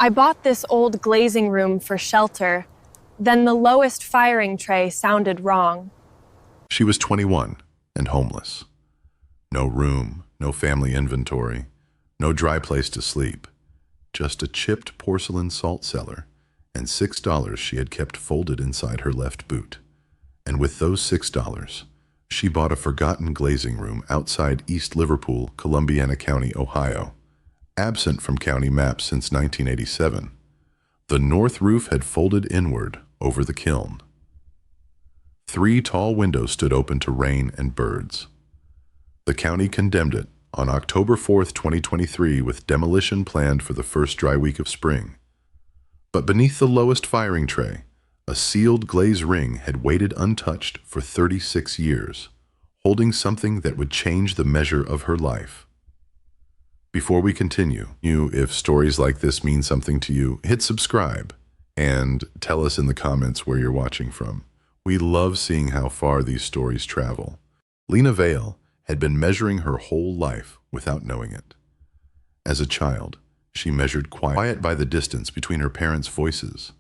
I bought this old glazing room for shelter. Then the lowest firing tray sounded wrong. She was 21 and homeless. No room, no family inventory, no dry place to sleep. Just a chipped porcelain salt cellar and $6 she had kept folded inside her left boot. And with those $6, she bought a forgotten glazing room outside East Liverpool, Columbiana County, Ohio. Absent from county maps since 1987, the north roof had folded inward over the kiln. 3 tall windows stood open to rain and birds. The county condemned it on October 4, 2023, with demolition planned for the first dry week of spring. But beneath the lowest firing tray, a sealed glaze ring had waited untouched for 36 years, holding something that would change the measure of her life. Before we continue, if stories like this mean something to you, hit subscribe and tell us in the comments where you're watching from. We love seeing how far these stories travel. Lena Vale had been measuring her whole life without knowing it. As a child, she measured quiet by the distance between her parents' voices,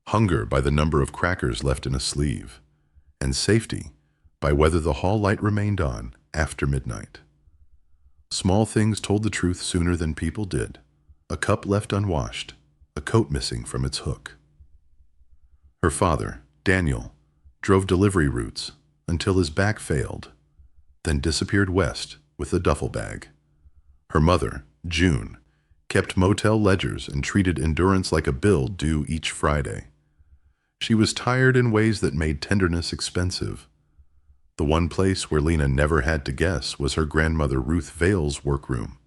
hunger by the number of crackers left in a sleeve, and safety by whether the hall light remained on after midnight. Small things told the truth sooner than people did. A cup left unwashed, a coat missing from its hook. Her father, Daniel, drove delivery routes until his back failed, then disappeared west with a duffel bag. Her mother, June, kept motel ledgers and treated endurance like a bill due each Friday. She was tired in ways that made tenderness expensive. The one place where Lena never had to guess was her grandmother Ruth Vale's workroom.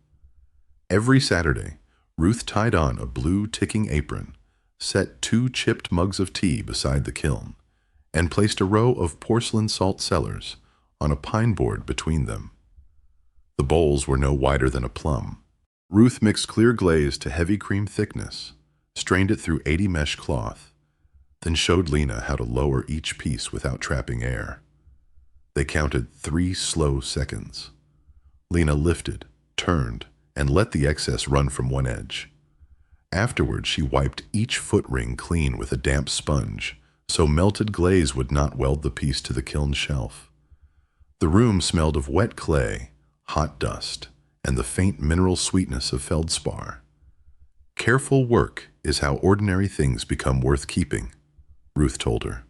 Every Saturday, Ruth tied on a blue ticking apron, set 2 chipped mugs of tea beside the kiln, and placed a row of porcelain salt cellars on a pine board between them. The bowls were no wider than a plum. Ruth mixed clear glaze to heavy cream thickness, strained it through 80 mesh cloth, then showed Lena how to lower each piece without trapping air. They counted 3 slow seconds. Lena lifted, turned, and let the excess run from one edge. Afterward, she wiped each foot ring clean with a damp sponge, so melted glaze would not weld the piece to the kiln shelf. The room smelled of wet clay, hot dust, and the faint mineral sweetness of feldspar. Careful work is how ordinary things become worth keeping, Ruth told her.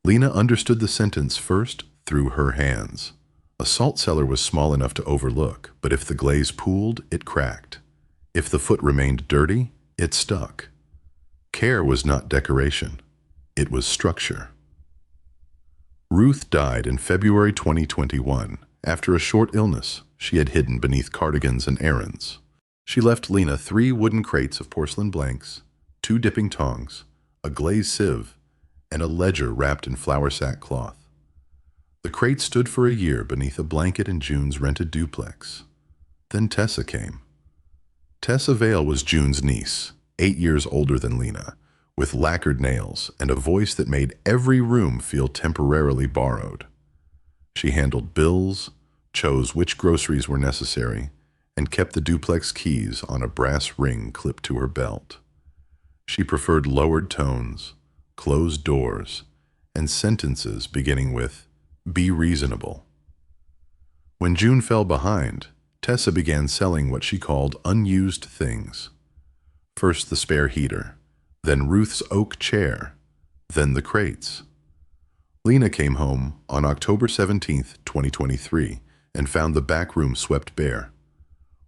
Lena understood the sentence first through her hands. A salt cellar was small enough to overlook, but if the glaze pooled, it cracked. If the foot remained dirty, it stuck. Care was not decoration. It was structure. Ruth died in February 2021 after a short illness she had hidden beneath cardigans and errands. She left Lena 3 wooden crates of porcelain blanks, 2 dipping tongs, a glaze sieve, and a ledger wrapped in flour sack cloth. The crate stood for a year beneath a blanket in June's rented duplex. Then Tessa came. Tessa Vale was June's niece, 8 years older than Lena, with lacquered nails and a voice that made every room feel temporarily borrowed. She handled bills, chose which groceries were necessary, and kept the duplex keys on a brass ring clipped to her belt. She preferred lowered tones, closed doors, and sentences beginning with, "Be reasonable." When June fell behind, Tessa began selling what she called unused things. First the spare heater, then Ruth's oak chair, then the crates. Lena came home on October 17, 2023, and found the back room swept bare.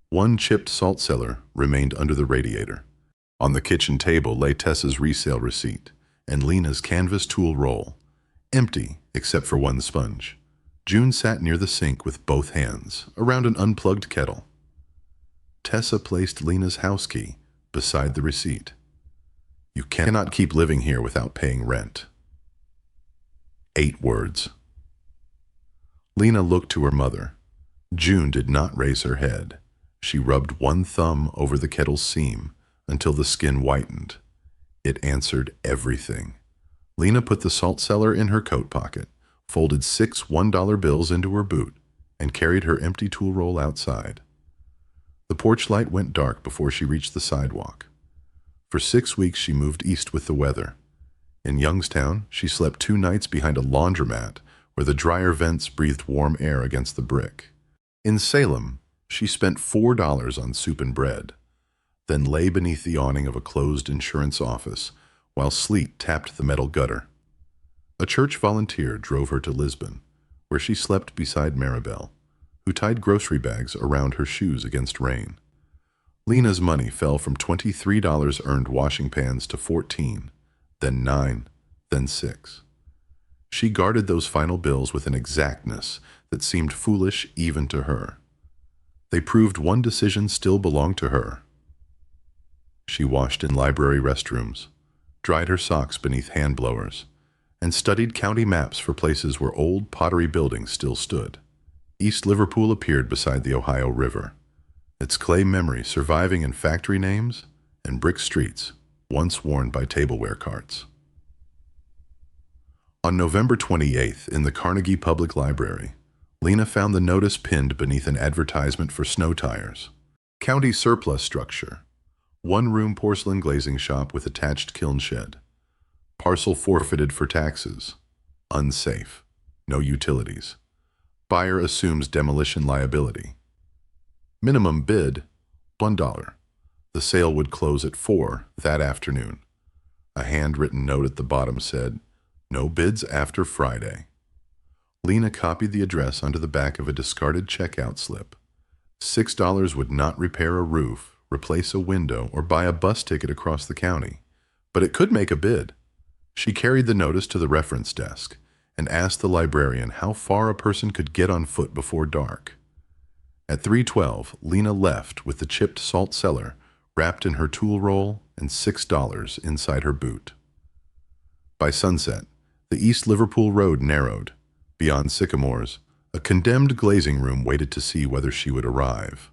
1 chipped salt cellar remained under the radiator. On the kitchen table lay Tessa's resale receipt and Lena's canvas tool roll, empty except for 1 sponge. June sat near the sink with both hands around an unplugged kettle. Tessa placed Lena's house key beside the receipt. "You cannot keep living here without paying rent." 8 words. Lena looked to her mother. June did not raise her head. She rubbed 1 thumb over the kettle's seam until the skin whitened. It answered everything. Lena put the salt cellar in her coat pocket, folded 6 $1 bills into her boot, and carried her empty tool roll outside. The porch light went dark before she reached the sidewalk. For 6 weeks she moved east with the weather. In Youngstown, she slept 2 nights behind a laundromat where the dryer vents breathed warm air against the brick. In Salem, she spent $4 on soup and bread, then lay beneath the awning of a closed insurance office while sleet tapped the metal gutter. A church volunteer drove her to Lisbon, where she slept beside Maribel, who tied grocery bags around her shoes against rain. Lena's money fell from $23 earned washing pans to 14, then 9, then 6. She guarded those final bills with an exactness that seemed foolish even to her. They proved one decision still belonged to her. She washed in library restrooms, dried her socks beneath hand blowers, and studied county maps for places where old pottery buildings still stood. East Liverpool appeared beside the Ohio River, its clay memory surviving in factory names and brick streets once worn by tableware carts. On November 28th, in the Carnegie Public Library, Lena found the notice pinned beneath an advertisement for snow tires. County surplus structure. One-room porcelain glazing shop with attached kiln shed. Parcel forfeited for taxes. Unsafe. No utilities. Buyer assumes demolition liability. Minimum bid, $1. The sale would close at 4 that afternoon. A handwritten note at the bottom said, "No bids after Friday." Lena copied the address onto the back of a discarded checkout slip. $6 would not repair a roof, replace a window, or buy a bus ticket across the county, but it could make a bid. She carried the notice to the reference desk and asked the librarian how far a person could get on foot before dark. At 3:12, Lena left with the chipped salt cellar wrapped in her tool roll and $6 inside her boot. By sunset, the East Liverpool road narrowed. Beyond sycamores, a condemned glazing room waited to see whether she would arrive.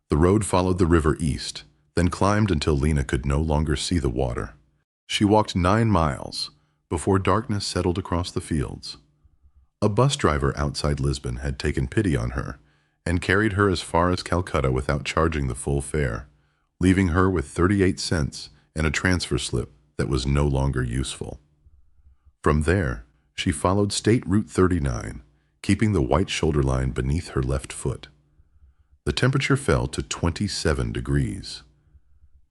The road followed the river east, then climbed until Lena could no longer see the water. She walked 9 miles before darkness settled across the fields. A bus driver outside Lisbon had taken pity on her and carried her as far as Calcutta without charging the full fare, leaving her with 38 cents and a transfer slip that was no longer useful. From there, she followed State Route 39, keeping the white shoulder line beneath her left foot. The temperature fell to 27 degrees.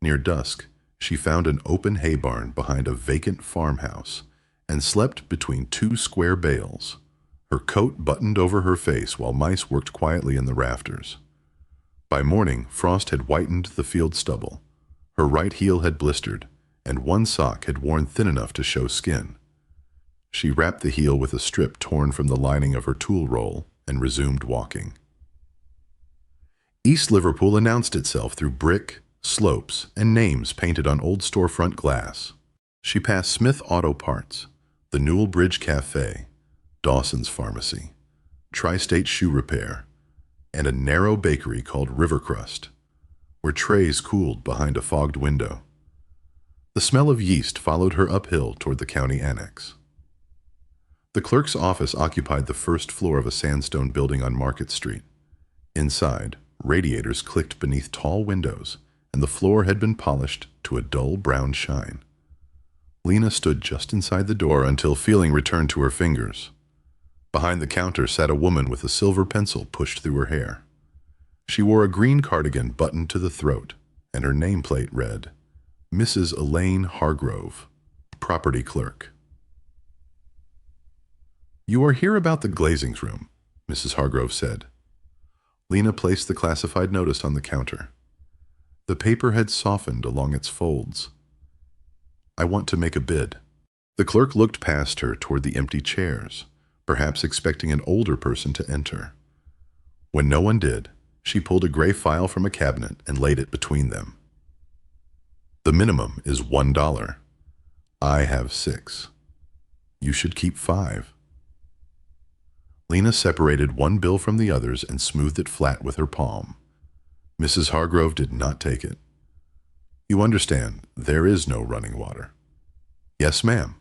Near dusk, she found an open hay barn behind a vacant farmhouse and slept between 2 square bales, her coat buttoned over her face while mice worked quietly in the rafters. By morning, frost had whitened the field stubble. Her right heel had blistered, and one sock had worn thin enough to show skin. She wrapped the heel with a strip torn from the lining of her tool roll and resumed walking. East Liverpool announced itself through brick, slopes, and names painted on old storefront glass. She passed Smith Auto Parts, the Newell Bridge Cafe, Dawson's Pharmacy, Tri-State Shoe Repair, and a narrow bakery called River Crust, where trays cooled behind a fogged window. The smell of yeast followed her uphill toward the county annex. The clerk's office occupied the first floor of a sandstone building on Market Street. Inside, radiators clicked beneath tall windows, and the floor had been polished to a dull brown shine. Lena stood just inside the door until feeling returned to her fingers. Behind the counter sat a woman with a silver pencil pushed through her hair. She wore a green cardigan buttoned to the throat, and her nameplate read, Mrs. Elaine Hargrove, property clerk. "You are here about the glazing room," Mrs. Hargrove said. Lena placed the classified notice on the counter. The paper had softened along its folds. "I want to make a bid." The clerk looked past her toward the empty chairs, perhaps expecting an older person to enter. When no one did, she pulled a gray file from a cabinet and laid it between them. "The minimum is $1. I have 6. You should keep 5. Lena separated one bill from the others and smoothed it flat with her palm. Mrs. Hargrove did not take it. "You understand, there is no running water." "Yes, ma'am."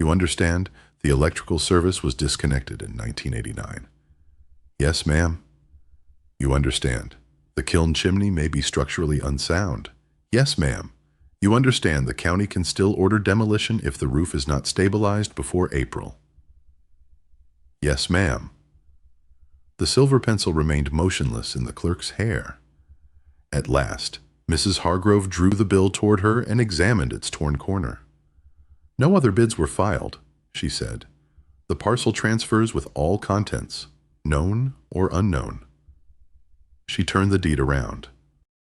"You understand, the electrical service was disconnected in 1989. "Yes, ma'am." "You understand, the kiln chimney may be structurally unsound." "Yes, ma'am." You understand the county can still order demolition if the roof is not stabilized before April. Yes, ma'am. The silver pencil remained motionless in the clerk's hair. At last, Mrs. Hargrove drew the bill toward her and examined its torn corner. No other bids were filed, she said. The parcel transfers with all contents, known or unknown. She turned the deed around.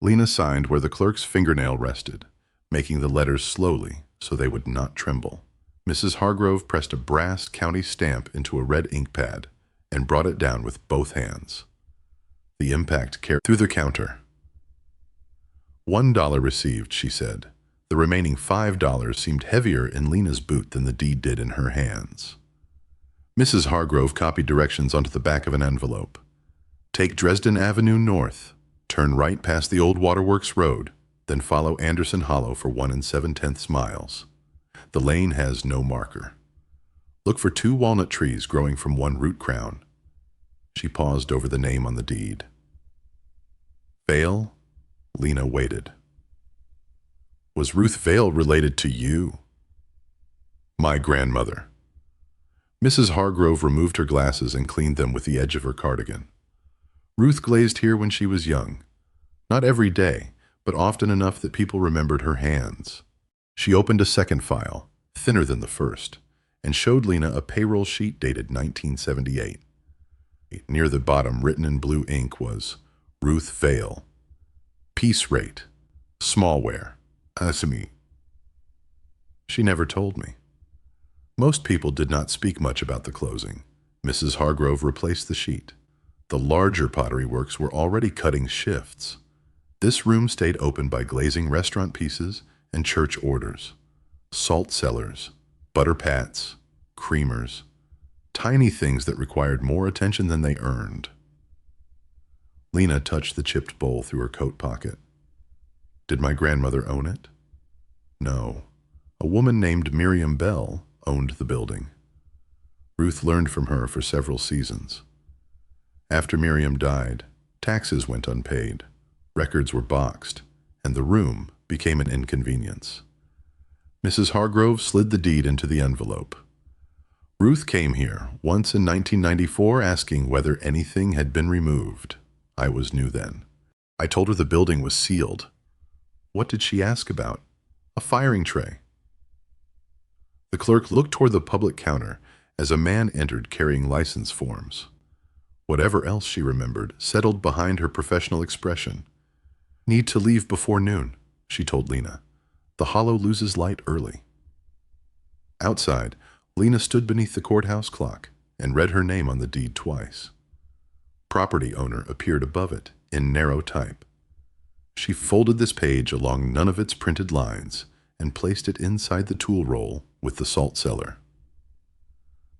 Lena signed where the clerk's fingernail rested, making the letters slowly so they would not tremble. Mrs. Hargrove pressed a brass county stamp into a red ink pad and brought it down with both hands. The impact carried through the counter. $1 received, she said. The remaining $5 seemed heavier in Lena's boot than the deed did in her hands. Mrs. Hargrove copied directions onto the back of an envelope. Take Dresden Avenue north, turn right past the old Waterworks Road, then follow Anderson Hollow for 1 7/10 miles. The lane has no marker. Look for 2 walnut trees growing from one root crown. She paused over the name on the deed. Vale? Lena waited. Was Ruth Vale related to you? My grandmother. Mrs. Hargrove removed her glasses and cleaned them with the edge of her cardigan. Ruth glazed here when she was young. Not every day, but often enough that people remembered her hands. She opened a second file, thinner than the first, and showed Lena a payroll sheet dated 1978. Near the bottom, written in blue ink, was Ruth Vale. Piece rate. Smallware. Asami. She never told me. Most people did not speak much about the closing. Mrs. Hargrove replaced the sheet. The larger pottery works were already cutting shifts. This room stayed open by glazing restaurant pieces and church orders. Salt cellars, butter pats, creamers, tiny things that required more attention than they earned. Lena touched the chipped bowl through her coat pocket. Did my grandmother own it? No. A woman named Miriam Bell owned the building. Ruth learned from her for several seasons. After Miriam died, taxes went unpaid, records were boxed, and the room became an inconvenience. Mrs. Hargrove slid the deed into the envelope. Ruth came here once in 1994 asking whether anything had been removed. I was new then. I told her the building was sealed. What did she ask about? A firing tray. The clerk looked toward the public counter as a man entered carrying license forms. Whatever else she remembered settled behind her professional expression. Need to leave before noon, she told Lena. The hollow loses light early. Outside, Lena stood beneath the courthouse clock and read her name on the deed twice. Property owner appeared above it in narrow type. She folded this page along none of its printed lines and placed it inside the tool roll with the salt cellar.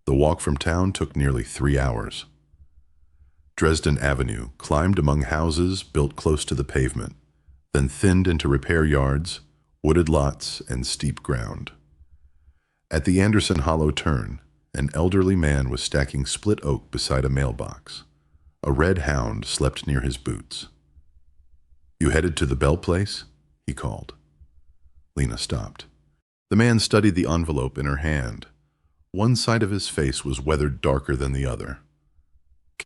The walk from town took nearly 3 hours. Dresden Avenue climbed among houses built close to the pavement, then thinned into repair yards, wooded lots, and steep ground. At the Anderson Hollow turn, an elderly man was stacking split oak beside a mailbox. A red hound slept near his boots. You headed to the Bell place? He called. Lena stopped. The man studied the envelope in her hand. One side of his face was weathered darker than the other.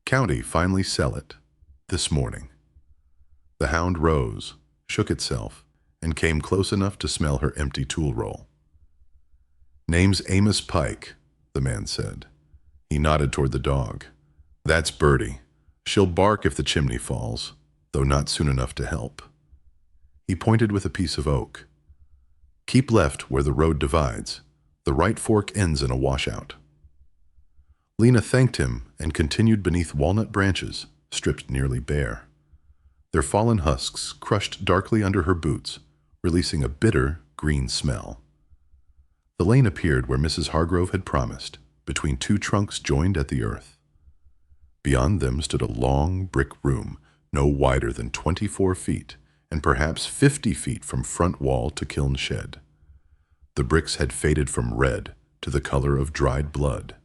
County finally sell it. This morning. The hound rose, shook itself, and came close enough to smell her empty tool roll. Name's Amos Pike, the man said. He nodded toward the dog. That's Birdie. She'll bark if the chimney falls, though not soon enough to help. He pointed with a piece of oak. Keep left where the road divides. The right fork ends in a washout. Lena thanked him and continued beneath walnut branches, stripped nearly bare. Their fallen husks crushed darkly under her boots, releasing a bitter green smell. The lane appeared where Mrs. Hargrove had promised, between 2 trunks joined at the earth. Beyond them stood a long brick room, no wider than 24 feet, and perhaps 50 feet from front wall to kiln shed. The bricks had faded from red to the color of dried blood.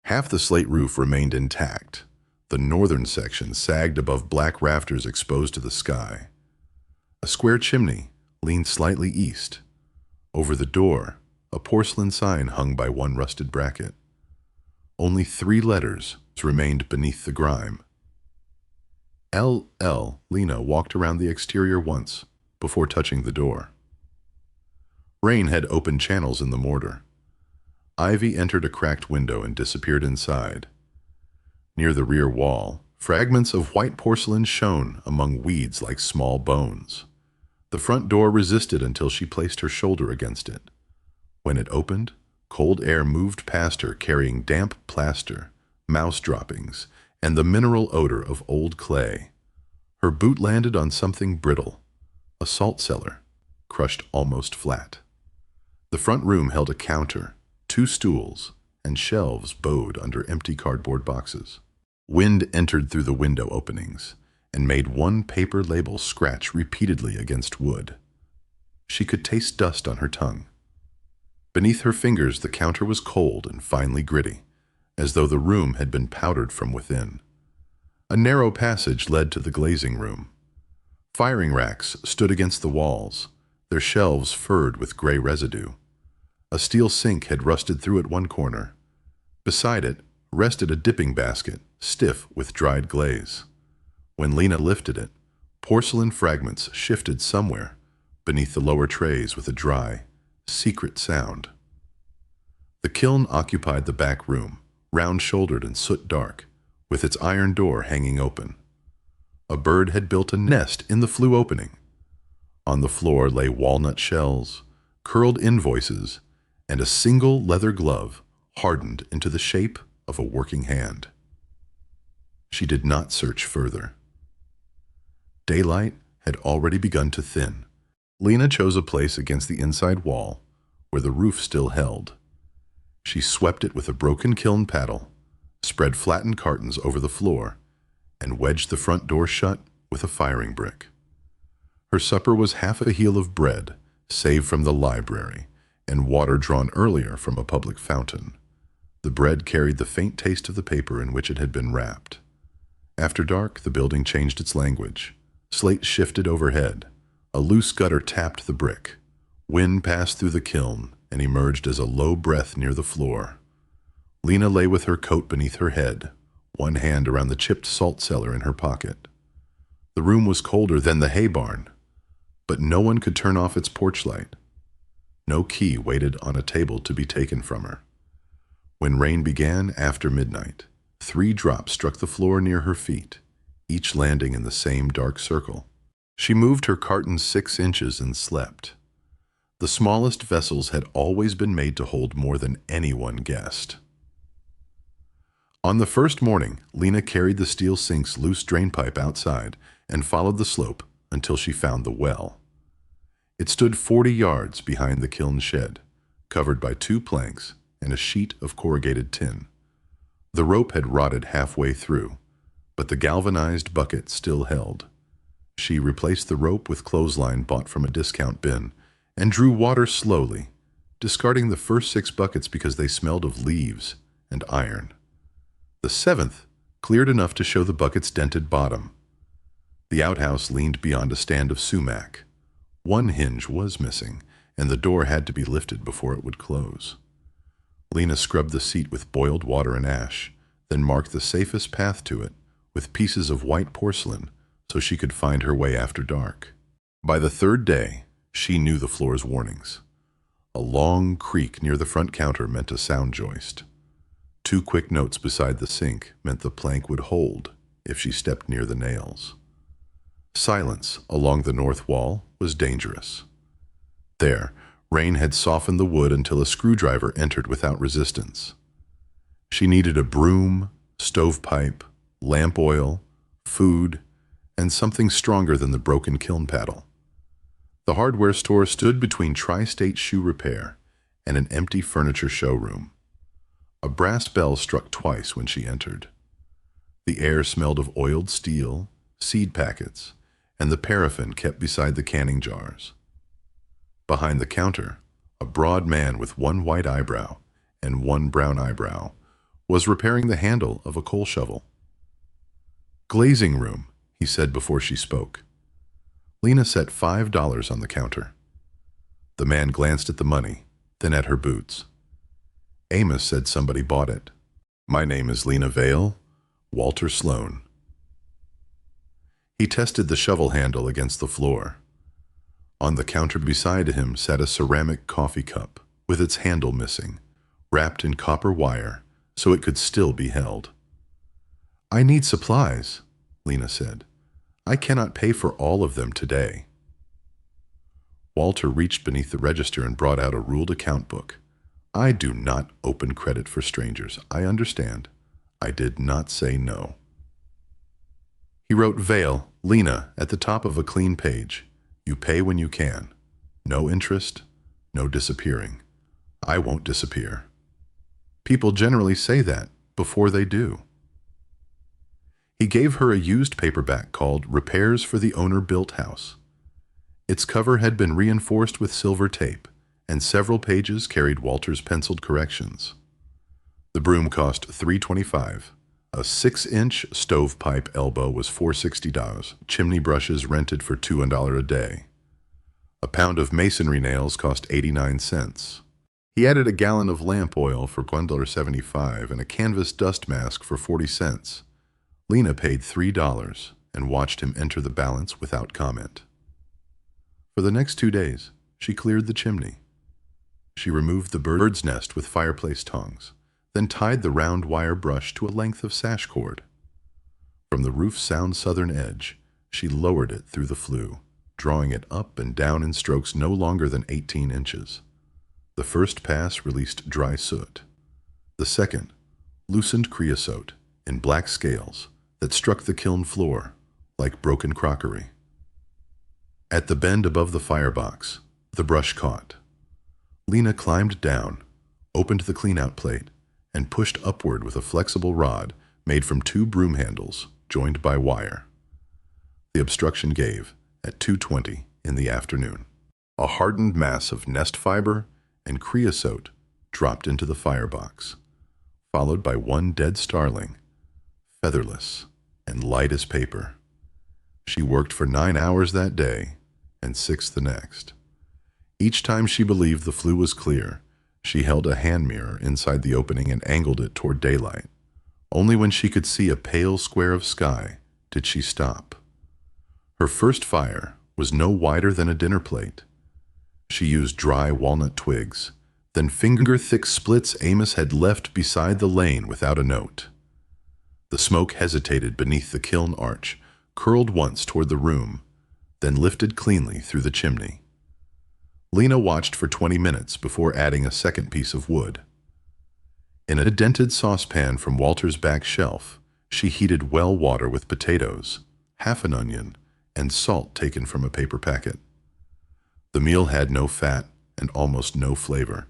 Half the slate roof remained intact. The northern section sagged above black rafters exposed to the sky. A square chimney leaned slightly east, Over the door, a porcelain sign hung by one rusted bracket. Only 3 letters remained beneath the grime. LL. Lena walked around the exterior once before touching the door. Rain had opened channels in the mortar. Ivy entered a cracked window and disappeared inside. Near the rear wall, fragments of white porcelain shone among weeds like small bones. The front door resisted until she placed her shoulder against it. When it opened, cold air moved past her carrying damp plaster, mouse droppings, and the mineral odor of old clay. Her boot landed on something brittle, a salt cellar, crushed almost flat. The front room held a counter, 2 stools, and shelves bowed under empty cardboard boxes. Wind entered through the window openings and made one paper label scratch repeatedly against wood. She could taste dust on her tongue. Beneath her fingers, the counter was cold and finely gritty, as though the room had been powdered from within. A narrow passage led to the glazing room. Firing racks stood against the walls, their shelves furred with gray residue. A steel sink had rusted through at one corner. Beside it rested a dipping basket, stiff with dried glaze. When Lena lifted it, porcelain fragments shifted somewhere beneath the lower trays with a dry, secret sound. The kiln occupied the back room, round-shouldered and soot-dark, with its iron door hanging open. A bird had built a nest in the flue opening. On the floor lay walnut shells, curled invoices, and a single leather glove hardened into the shape of a working hand. She did not search further. Daylight had already begun to thin. Lena chose a place against the inside wall, where the roof still held. She swept it with a broken kiln paddle, spread flattened cartons over the floor, and wedged the front door shut with a firing brick. Her supper was half a heel of bread, saved from the library, and water drawn earlier from a public fountain. The bread carried the faint taste of the paper in which it had been wrapped. After dark, the building changed its language. Slate shifted overhead. A loose gutter tapped the brick. Wind passed through the kiln and emerged as a low breath near the floor. Lena lay with her coat beneath her head, one hand around the chipped salt cellar in her pocket. The room was colder than the hay barn, but no one could turn off its porch light. No key waited on a table to be taken from her. When rain began after midnight, 3 drops struck the floor near her feet, each landing in the same dark circle. She moved her cartons 6 inches and slept. The smallest vessels had always been made to hold more than anyone guessed. On the first morning, Lena carried the steel sink's loose drainpipe outside and followed the slope until she found the well. It stood 40 yards behind the kiln shed, covered by 2 planks and a sheet of corrugated tin. The rope had rotted halfway through, but the galvanized bucket still held. She replaced the rope with clothesline bought from a discount bin and drew water slowly, discarding the first 6 buckets because they smelled of leaves and iron. The 7th cleared enough to show the bucket's dented bottom. The outhouse leaned beyond a stand of sumac. One hinge was missing, and the door had to be lifted before it would close. Lena scrubbed the seat with boiled water and ash, then marked the safest path to it with pieces of white porcelain so she could find her way after dark. By the 3rd day, she knew the floor's warnings. A long creak near the front counter meant a sound joist. 2 quick notes beside the sink meant the plank would hold if she stepped near the nails. Silence along the north wall was dangerous. There, rain had softened the wood until a screwdriver entered without resistance. She needed a broom, stovepipe, lamp oil, food, and something stronger than the broken kiln paddle. The hardware store stood between Tri-State Shoe Repair and an empty furniture showroom. A brass bell struck twice when she entered. The air smelled of oiled steel, seed packets, and the paraffin kept beside the canning jars. Behind the counter, a broad man with 1 white eyebrow and 1 brown eyebrow was repairing the handle of a coal shovel. "Glazing room," he said before she spoke. Lena set $5 on the counter. The man glanced at the money, then at her boots. Amos said somebody bought it. My name is Lena Vale, Walter Sloane. He tested the shovel handle against the floor. On the counter beside him sat a ceramic coffee cup with its handle missing, wrapped in copper wire so it could still be held. I need supplies, Lena said. I cannot pay for all of them today. Walter reached beneath the register and brought out a ruled account book. I do not open credit for strangers. I understand. I did not say no. He wrote Vale, Lena, at the top of a clean page. You pay when you can. No interest, no disappearing. I won't disappear. People generally say that before they do. He gave her a used paperback called Repairs for the Owner-Built House. Its cover had been reinforced with silver tape, and several pages carried Walter's penciled corrections. The broom cost $3.25. A 6-inch stovepipe elbow was $4.60. Chimney brushes rented for $2 a day. A pound of masonry nails cost 89 cents. He added a gallon of lamp oil for $1.75 and a canvas dust mask for 40 cents. Lena paid $3 and watched him enter the balance without comment. For the next 2 days, she cleared the chimney. She removed the bird's nest with fireplace tongs, then tied the round wire brush to a length of sash cord. From the roof's sound southern edge, she lowered it through the flue, drawing it up and down in strokes no longer than 18 inches. The first pass released dry soot. The second loosened creosote in black scales that struck the kiln floor like broken crockery. At the bend above the firebox, the brush caught. Lena climbed down, opened the clean-out plate, and pushed upward with a flexible rod made from 2 broom handles joined by wire. The obstruction gave at 2:20 in the afternoon. A hardened mass of nest fiber and creosote dropped into the firebox, followed by 1 dead starling, featherless and light as paper. She worked for 9 hours that day and 6 the next. Each time she believed the flue was clear, she held a hand mirror inside the opening and angled it toward daylight. Only when she could see a pale square of sky did she stop. Her first fire was no wider than a dinner plate. She used dry walnut twigs, then finger-thick splits Amos had left beside the lane without a note. The smoke hesitated beneath the kiln arch, curled once toward the room, then lifted cleanly through the chimney. Lena watched for 20 minutes before adding a second piece of wood. In a dented saucepan from Walter's back shelf, she heated well water with potatoes, half an onion, and salt taken from a paper packet. The meal had no fat and almost no flavor,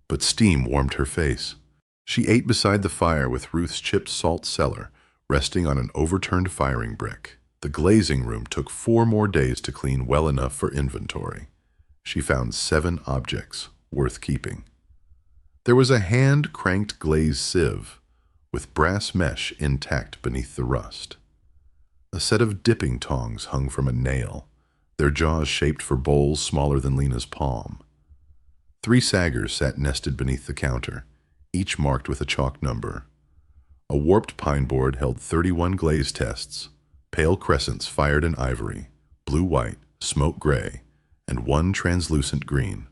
but steam warmed her face. She ate beside the fire with Ruth's chipped salt cellar resting on an overturned firing brick. The glazing room took 4 more days to clean well enough for inventory. She found 7 objects worth keeping. There was a hand-cranked glaze sieve with brass mesh intact beneath the rust. A set of dipping tongs hung from a nail, their jaws shaped for bowls smaller than Lena's palm. 3 saggers sat nested beneath the counter, each marked with a chalk number. A warped pine board held 31 glaze tests, pale crescents fired in ivory, blue-white, smoke gray, and 1 translucent green.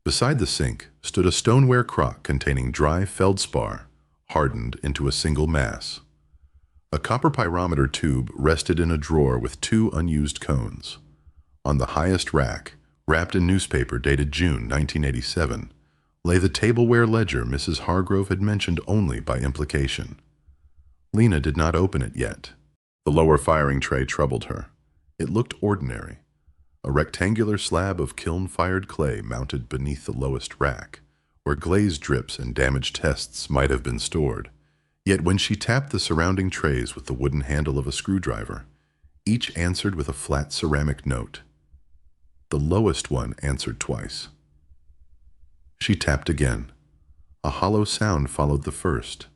Beside the sink stood a stoneware crock containing dry feldspar, hardened into a single mass. A copper pyrometer tube rested in a drawer with 2 unused cones. On the highest rack, wrapped in newspaper dated June 1987, lay the tableware ledger Mrs. Hargrove had mentioned only by implication. Lena did not open it yet. The lower firing tray troubled her. It looked ordinary. A rectangular slab of kiln-fired clay mounted beneath the lowest rack, where glaze drips and damaged tests might have been stored. Yet when she tapped the surrounding trays with the wooden handle of a screwdriver, each answered with a flat ceramic note. The lowest one answered twice. She tapped again. A hollow sound followed the first.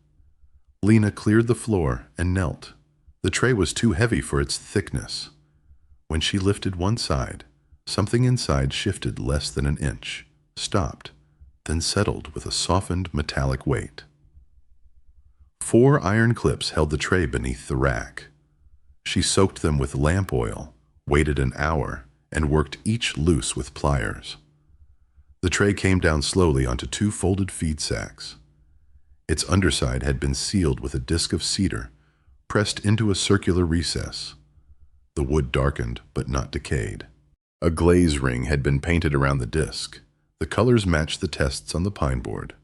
Lena cleared the floor and knelt. The tray was too heavy for its thickness. When she lifted one side, Something inside shifted less than an inch, stopped, then settled with a softened metallic weight. 4 iron clips held the tray beneath the rack. She soaked them with lamp oil, waited an hour, and worked each loose with pliers. The tray came down slowly onto 2 folded feed sacks. Its underside had been sealed with a disc of cedar, pressed into a circular recess. The wood darkened, but not decayed. A glaze ring had been painted around the disc. The colors matched the tests on the pine board: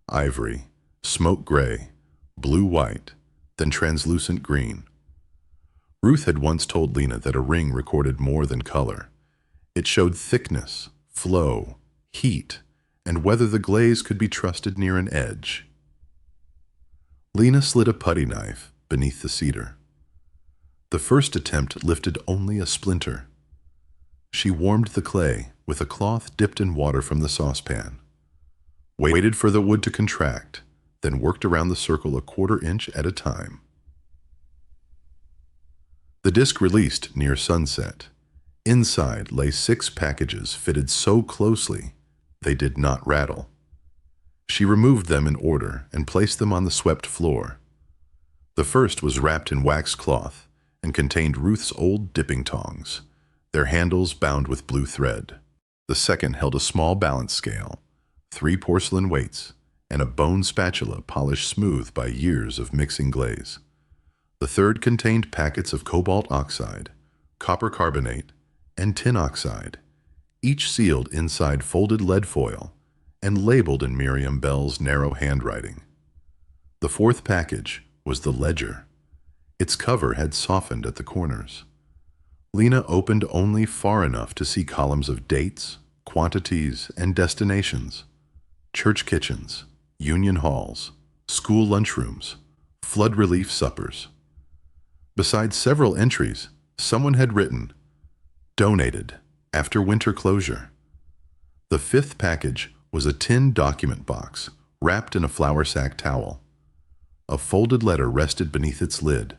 ivory, smoke gray, blue-white, then translucent green. Ruth had once told Lena that a ring recorded more than color. It showed thickness, flow, heat, and whether the glaze could be trusted near an edge. Lena slid a putty knife beneath the cedar. The first attempt lifted only a splinter. She warmed the clay with a cloth dipped in water from the saucepan, waited for the wood to contract, then worked around the circle a 1/4 inch at a time. The disc released near sunset. Inside lay 6 packages fitted so closely they did not rattle. She removed them in order and placed them on the swept floor. The first was wrapped in wax cloth and contained Ruth's old dipping tongs, their handles bound with blue thread. The second held a small balance scale, 3 porcelain weights, and a bone spatula polished smooth by years of mixing glaze. The third contained packets of cobalt oxide, copper carbonate, and tin oxide, each sealed inside folded lead foil and labeled in Miriam Bell's narrow handwriting. The fourth package was the ledger. Its cover had softened at the corners. Lena opened only far enough to see columns of dates, quantities, and destinations: church kitchens, union halls, school lunchrooms, flood relief suppers. Besides several entries, someone had written, "Donated after winter closure." The fifth package was a tin document box wrapped in a flour sack towel. A folded letter rested beneath its lid.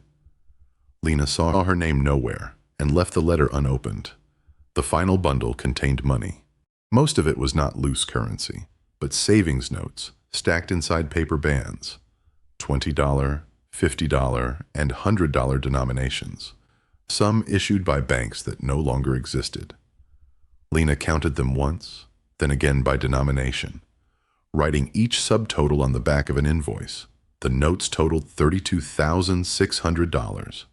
Lena saw her name nowhere and left the letter unopened. The final bundle contained money. Most of it was not loose currency, but savings notes stacked inside paper bands, $20, $50, and $100 denominations, some issued by banks that no longer existed. Lena counted them once, then again by denomination, writing each subtotal on the back of an invoice. The notes totaled $32,600.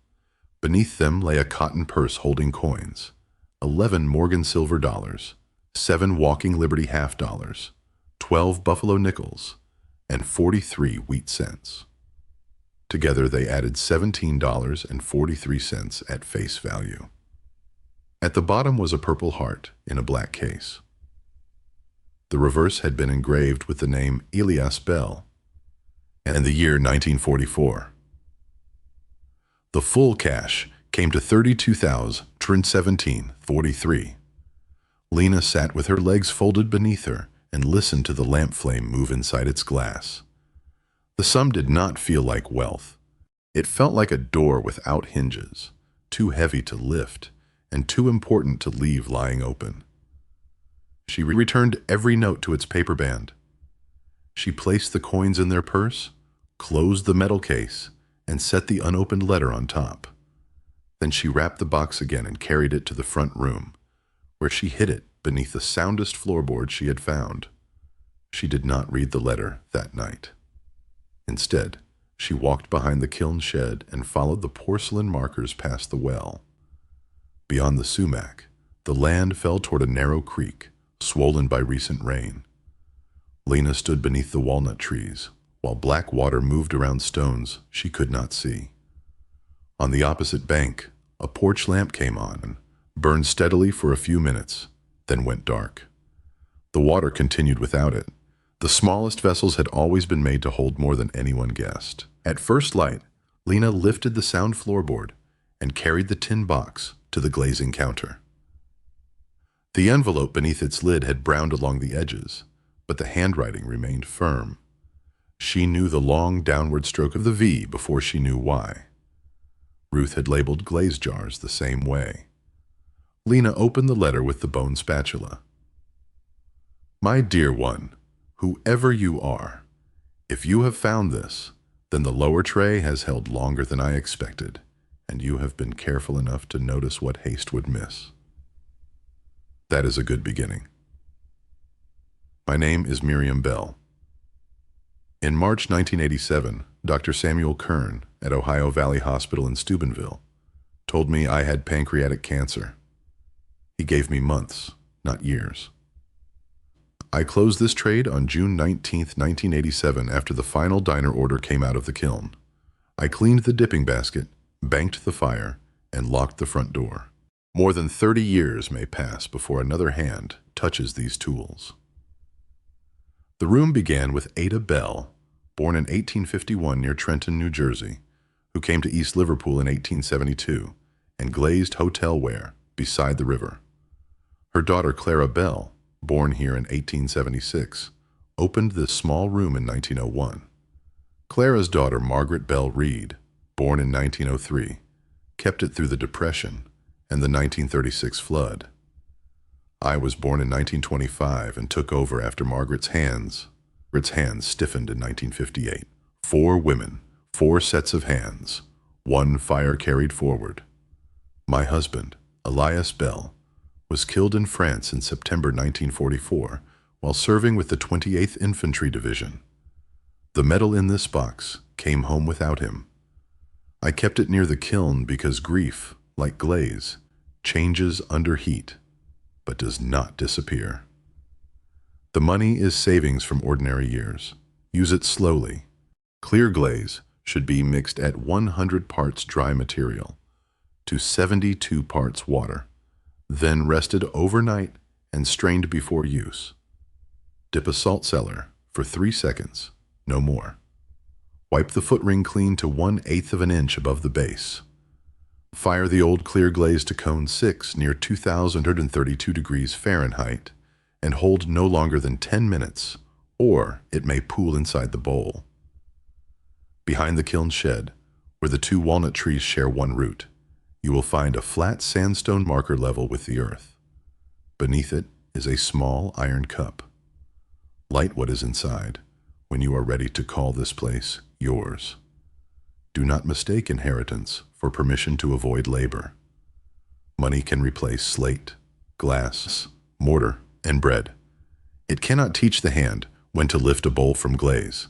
Beneath them lay a cotton purse holding coins: 11 Morgan silver dollars, 7 Walking Liberty half dollars, 12 Buffalo nickels, and 43 wheat cents. Together they added $17.43 at face value. At the bottom was a purple heart in a black case. The reverse had been engraved with the name Elias Bell and the year 1944. The full cash came to $32,317.43. Lena sat with her legs folded beneath her and listened to the lamp flame move inside its glass. The sum did not feel like wealth. It felt like a door without hinges, too heavy to lift and too important to leave lying open. She returned every note to its paper band. She placed the coins in their purse, closed the metal case, and set the unopened letter on top. Then she wrapped the box again and carried it to the front room, where she hid it beneath the soundest floorboard she had found. She did not read the letter that night. Instead, she walked behind the kiln shed and followed the porcelain markers past the well. Beyond the sumac, the land fell toward a narrow creek, swollen by recent rain. Lena stood beneath the walnut trees, while black water moved around stones she could not see. On the opposite bank, a porch lamp came on, burned steadily for a few minutes, then went dark. The water continued without it. The smallest vessels had always been made to hold more than anyone guessed. At first light, Lena lifted the sound floorboard and carried the tin box to the glazing counter. The envelope beneath its lid had browned along the edges, but the handwriting remained firm. She knew the long downward stroke of the V before she knew why. Ruth had labeled glaze jars the same way. Lena opened the letter with the bone spatula. My dear one, whoever you are, if you have found this, then the lower tray has held longer than I expected, and you have been careful enough to notice what haste would miss. That is a good beginning. My name is Miriam Bell. In March 1987, Dr. Samuel Kern at Ohio Valley Hospital in Steubenville told me I had pancreatic cancer. He gave me months, not years. I closed this trade on June 19, 1987, after the final diner order came out of the kiln. I cleaned the dipping basket, banked the fire, and locked the front door. More than 30 years may pass before another hand touches these tools. The room began with Ada Bell, born in 1851 near Trenton, New Jersey, who came to East Liverpool in 1872 and glazed hotel ware beside the river. Her daughter Clara Bell, born here in 1876, opened this small room in 1901. Clara's daughter Margaret Bell Reed, born in 1903, kept it through the Depression and the 1936 flood. I was born in 1925 and took over after Margaret's hands stiffened in 1958. 4 women, 4 sets of hands, 1 fire carried forward. My husband, Elias Bell, was killed in France in September 1944 while serving with the 28th Infantry Division. The metal in this box came home without him. I kept it near the kiln because grief, like glaze, changes under heat, but does not disappear. The money is savings from ordinary years. Use it slowly. Clear glaze should be mixed at 100 parts dry material to 72 parts water, then rested overnight and strained before use. Dip a salt cellar for 3 seconds, no more. Wipe the foot ring clean to 1/8 of an inch above the base. Fire the old clear glaze to cone 6 near 2032 degrees Fahrenheit and hold no longer than 10 minutes, or it may pool inside the bowl. Behind the kiln shed, where the 2 walnut trees share one root, you will find a flat sandstone marker level with the earth. Beneath it is a small iron cup. Light what is inside when you are ready to call this place yours. Do not mistake inheritance for permission to avoid labor. Money can replace slate, glass, mortar, and bread. It cannot teach the hand when to lift a bowl from glaze.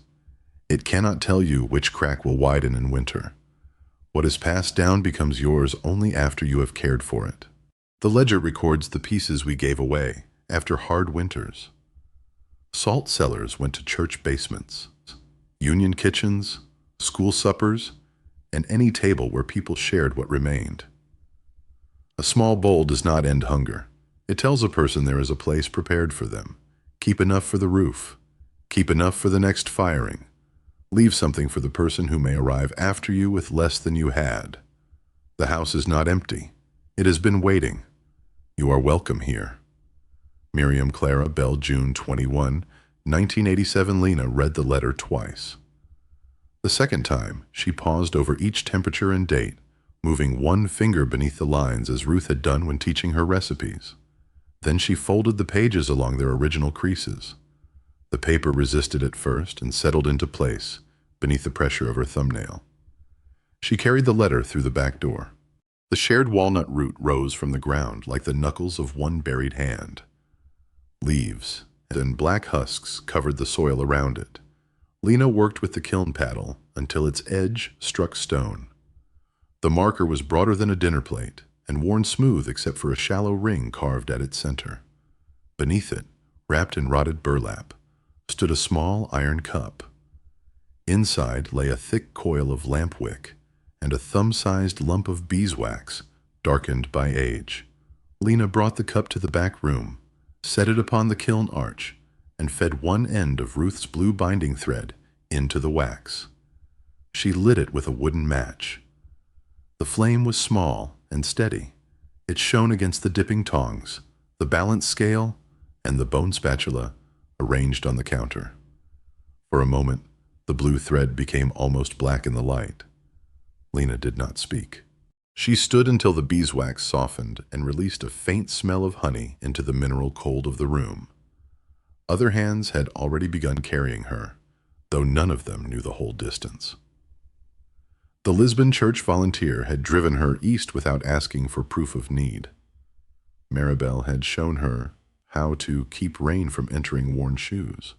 It cannot tell you which crack will widen in winter. What is passed down becomes yours only after you have cared for it. The ledger records the pieces we gave away after hard winters. Salt cellars went to church basements, union kitchens, school suppers, and any table where people shared what remained. A small bowl does not end hunger. It tells a person there is a place prepared for them. Keep enough for the roof. Keep enough for the next firing. Leave something for the person who may arrive after you with less than you had. The house is not empty. It has been waiting. You are welcome here. Miriam Clara Bell, June 21, 1987. Lena read the letter twice. The second time, she paused over each temperature and date, moving one finger beneath the lines as Ruth had done when teaching her recipes. Then she folded the pages along their original creases. The paper resisted at first and settled into place beneath the pressure of her thumbnail. She carried the letter through the back door. The shared walnut root rose from the ground like the knuckles of one buried hand. Leaves and black husks covered the soil around it. Lena worked with the kiln paddle until its edge struck stone. The marker was broader than a dinner plate and worn smooth except for a shallow ring carved at its center. Beneath it, wrapped in rotted burlap, stood a small iron cup. Inside lay a thick coil of lamp wick and a thumb-sized lump of beeswax, darkened by age. Lena brought the cup to the back room, set it upon the kiln arch, and fed one end of Ruth's blue binding thread into the wax. She lit it with a wooden match. The flame was small and steady. It shone against the dipping tongs, the balance scale, and the bone spatula arranged on the counter. For a moment, the blue thread became almost black in the light. Lena did not speak. She stood until the beeswax softened and released a faint smell of honey into the mineral cold of the room. Other hands had already begun carrying her, though none of them knew the whole distance. The Lisbon church volunteer had driven her east without asking for proof of need. Maribel had shown her how to keep rain from entering worn shoes.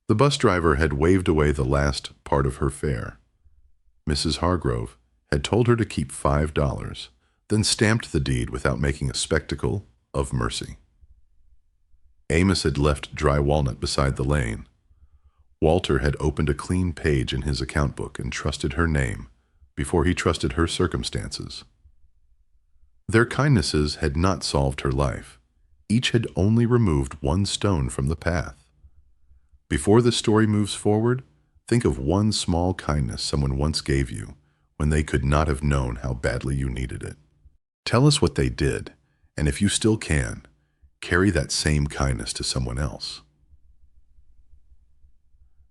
The bus driver had waved away the last part of her fare. Mrs. Hargrove had told her to keep $5, then stamped the deed without making a spectacle of mercy. Amos had left dry walnut beside the lane. Walter had opened a clean page in his account book and trusted her name before he trusted her circumstances. Their kindnesses had not solved her life. Each had only removed one stone from the path. Before the story moves forward, think of one small kindness someone once gave you when they could not have known how badly you needed it. Tell us what they did, and if you still can, carry that same kindness to someone else.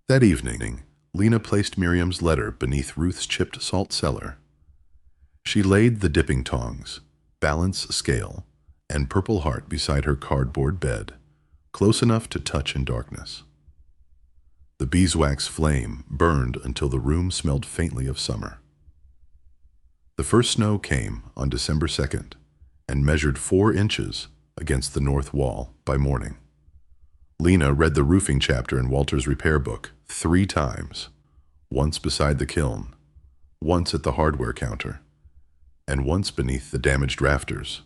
That evening, Lena placed Miriam's letter beneath Ruth's chipped salt cellar. She laid the dipping tongs, balance scale, and purple heart beside her cardboard bed, close enough to touch in darkness. The beeswax flame burned until the room smelled faintly of summer. The first snow came on December 2nd and measured 4 inches against the north wall by morning. Lena read the roofing chapter in Walter's repair book 3 times, once beside the kiln, once at the hardware counter, and once beneath the damaged rafters,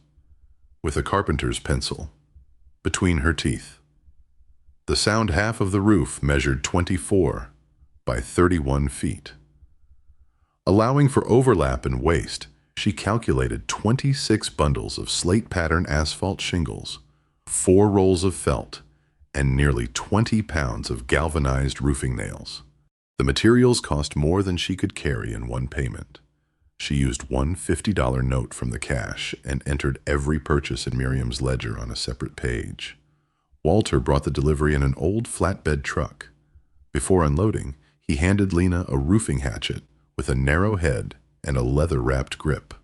with a carpenter's pencil between her teeth. The sound half of the roof measured 24 by 31 feet. Allowing for overlap and waste, she calculated 26 bundles of slate-pattern asphalt shingles, 4 rolls of felt, and nearly 20 pounds of galvanized roofing nails. The materials cost more than she could carry in one payment. She used one $50 note from the cash and entered every purchase in Miriam's ledger on a separate page. Walter brought the delivery in an old flatbed truck. Before unloading, he handed Lena a roofing hatchet with a narrow head and a leather-wrapped grip.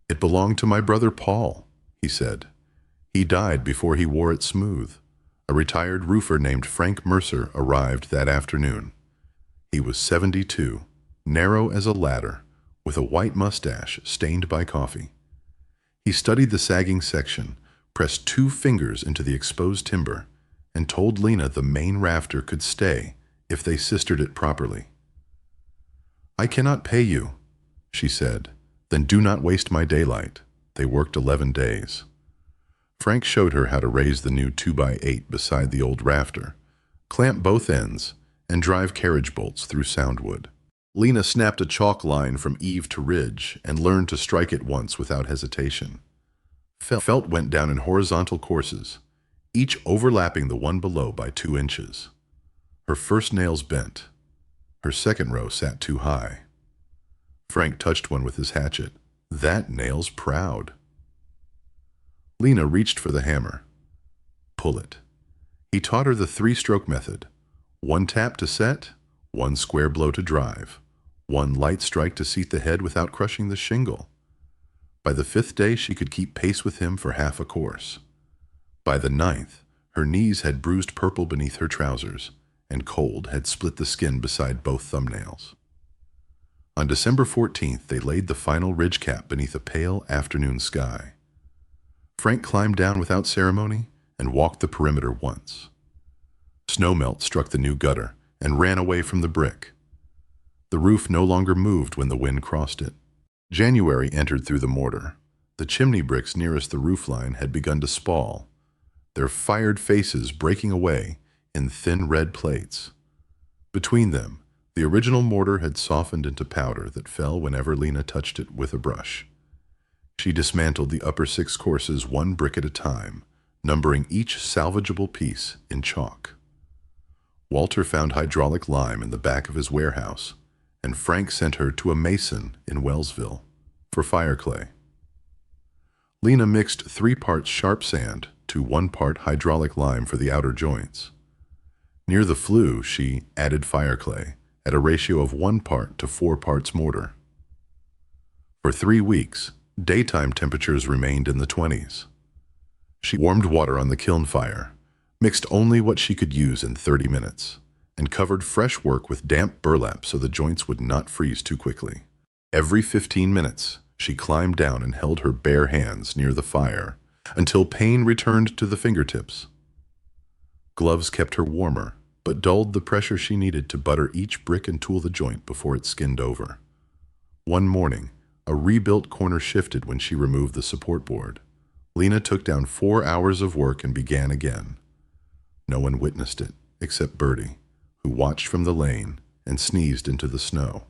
"It belonged to my brother Paul," he said. "He died before he wore it smooth." A retired roofer named Frank Mercer arrived that afternoon. He was 72, narrow as a ladder, with a white mustache stained by coffee. He studied the sagging section, pressed 2 fingers into the exposed timber, and told Lena the main rafter could stay if they sistered it properly. "I cannot pay you," she said. "Then do not waste my daylight." They worked 11 days. Frank showed her how to raise the new 2x8 beside the old rafter, clamp both ends, and drive carriage bolts through soundwood. Lena snapped a chalk line from eave to ridge and learned to strike it once without hesitation. Felt went down in horizontal courses, each overlapping the one below by 2 inches. Her first nails bent. Her second row sat too high. Frank touched one with his hatchet. "That nail's proud." Lena reached for the hammer. "Pull it." He taught her the 3-stroke method. 1 tap to set, 1 square blow to drive, 1 light strike to seat the head without crushing the shingle. By the 5th day, she could keep pace with him for half a course. By the 9th, her knees had bruised purple beneath her trousers, and cold had split the skin beside both thumbnails. On December 14th, they laid the final ridge cap beneath a pale afternoon sky. Frank climbed down without ceremony and walked the perimeter once. Snowmelt struck the new gutter and ran away from the brick. The roof no longer moved when the wind crossed it. January entered through the mortar. The chimney bricks nearest the roofline had begun to spall, their fired faces breaking away in thin red plates. Between them, the original mortar had softened into powder that fell whenever Lena touched it with a brush. She dismantled the upper 6 courses 1 brick at a time, numbering each salvageable piece in chalk. Walter found hydraulic lime in the back of his warehouse, and Frank sent her to a mason in Wellsville for fire clay. Lena mixed 3 parts sharp sand to 1 part hydraulic lime for the outer joints. Near the flue, she added fire clay at a ratio of 1 part to 4 parts mortar. For 3 weeks, daytime temperatures remained in the 20s. She warmed water on the kiln fire, mixed only what she could use in 30 minutes, and covered fresh work with damp burlap so the joints would not freeze too quickly. Every 15 minutes, she climbed down and held her bare hands near the fire until pain returned to the fingertips. Gloves kept her warmer, but dulled the pressure she needed to butter each brick and tool the joint before it skinned over. One morning, a rebuilt corner shifted when she removed the support board. Lena took down 4 hours of work and began again. No one witnessed it, except Bertie, who watched from the lane and sneezed into the snow.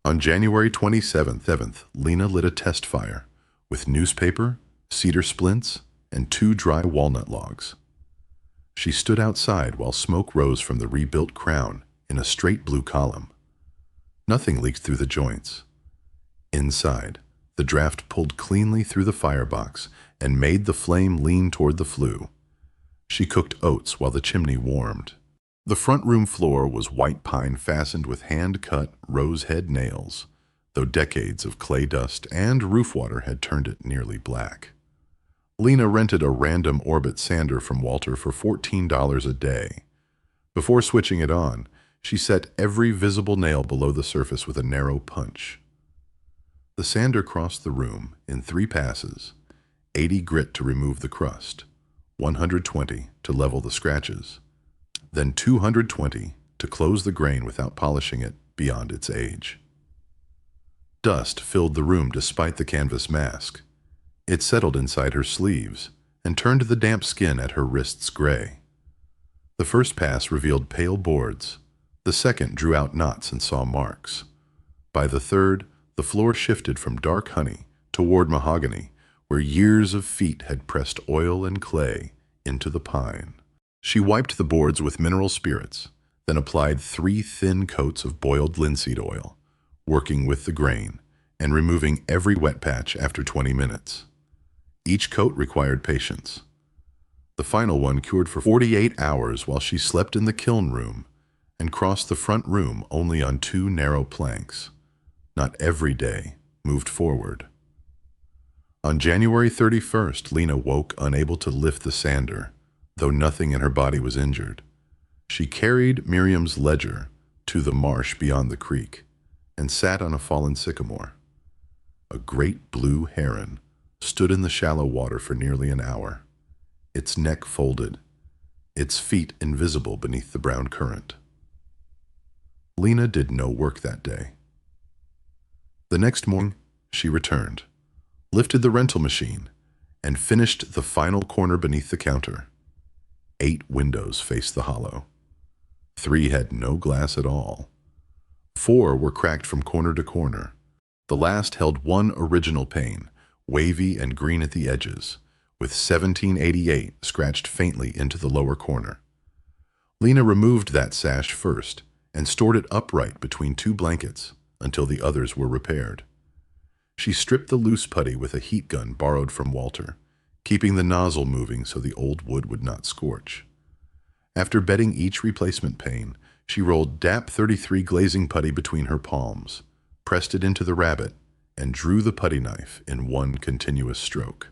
On January 27th, Lena lit a test fire with newspaper, cedar splints, and 2 dry walnut logs. She stood outside while smoke rose from the rebuilt crown in a straight blue column. Nothing leaked through the joints. Inside, the draft pulled cleanly through the firebox and made the flame lean toward the flue. She cooked oats while the chimney warmed. The front room floor was white pine fastened with hand-cut rose-head nails, though decades of clay dust and roof water had turned it nearly black. Lena rented a random orbit sander from Walter for $14 a day. Before switching it on, she set every visible nail below the surface with a narrow punch. The sander crossed the room in 3 passes, 80 grit to remove the crust, 120 to level the scratches, then 220 to close the grain without polishing it beyond its age. Dust filled the room despite the canvas mask. It settled inside her sleeves and turned the damp skin at her wrists gray. The first pass revealed pale boards. The second drew out knots and saw marks. By the third, the floor shifted from dark honey toward mahogany, where years of feet had pressed oil and clay into the pine. She wiped the boards with mineral spirits, then applied 3 thin coats of boiled linseed oil, working with the grain and removing every wet patch after 20 minutes. Each coat required patience. The final one cured for 48 hours while she slept in the kiln room and crossed the front room only on 2 narrow planks. Not every day moved forward. On January 31st, Lena woke unable to lift the sander, though nothing in her body was injured. She carried Miriam's ledger to the marsh beyond the creek and sat on a fallen sycamore. A great blue heron stood in the shallow water for nearly an hour, its neck folded, its feet invisible beneath the brown current. Lena did no work that day. The next morning, she returned, lifted the rental machine, and finished the final corner beneath the counter. 8 windows faced the hollow. 3 had no glass at all. 4 were cracked from corner to corner. The last held 1 original pane, wavy and green at the edges, with 1788 scratched faintly into the lower corner. Lena removed that sash first and stored it upright between 2 blankets until the others were repaired. She stripped the loose putty with a heat gun borrowed from Walter, keeping the nozzle moving so the old wood would not scorch. After bedding each replacement pane, she rolled DAP 33 glazing putty between her palms, pressed it into the rabbet, and drew the putty knife in 1 continuous stroke.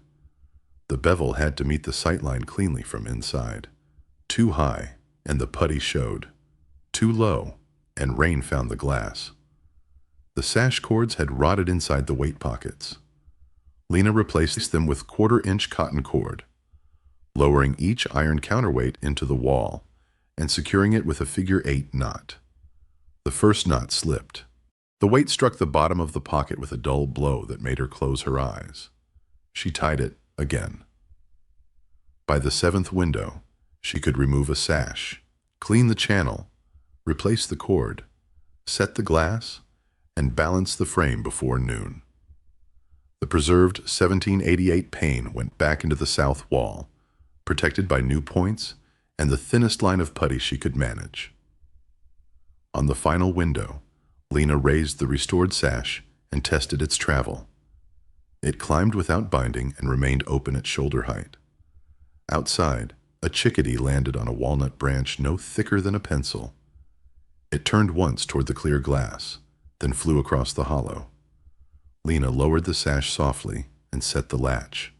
The bevel had to meet the sightline cleanly from inside. Too high, and the putty showed. Too low, and rain found the glass. The sash cords had rotted inside the weight pockets. Lena replaced them with 1/4-inch cotton cord, lowering each iron counterweight into the wall and securing it with a figure 8 knot. The first knot slipped. The weight struck the bottom of the pocket with a dull blow that made her close her eyes. She tied it again. By the 7th window, she could remove a sash, clean the channel, replace the cord, set the glass, and balance the frame before noon. The preserved 1788 pane went back into the south wall, protected by new points and the thinnest line of putty she could manage. On the final window, Lena raised the restored sash and tested its travel. It climbed without binding and remained open at shoulder height. Outside, a chickadee landed on a walnut branch no thicker than a pencil. It turned once toward the clear glass, then flew across the hollow. Lena lowered the sash softly and set the latch.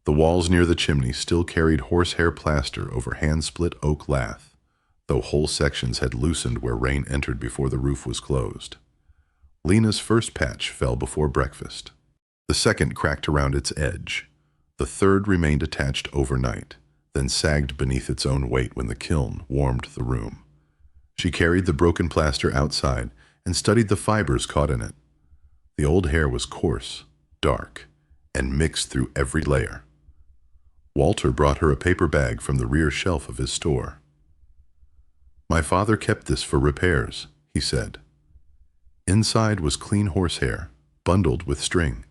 The walls near the chimney still carried horsehair plaster over hand-split oak lath, though whole sections had loosened where rain entered before the roof was closed. Lena's first patch fell before breakfast. The second cracked around its edge. The third remained attached overnight, then sagged beneath its own weight when the kiln warmed the room. She carried the broken plaster outside and studied the fibers caught in it. The old hair was coarse, dark, and mixed through every layer. Walter brought her a paper bag from the rear shelf of his store. "My father kept this for repairs," he said. Inside was clean horsehair, bundled with string.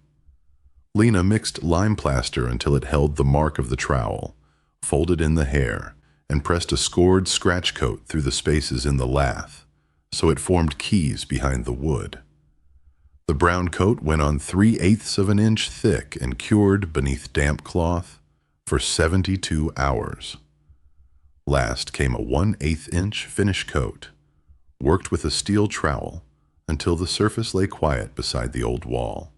Lena mixed lime plaster until it held the mark of the trowel, folded in the hair, and pressed a scored scratch coat through the spaces in the lath, so it formed keys behind the wood. The brown coat went on 3/8 of an inch thick and cured beneath damp cloth for 72 hours. Last came a 1/8 inch finish coat, worked with a steel trowel until the surface lay quiet beside the old wall.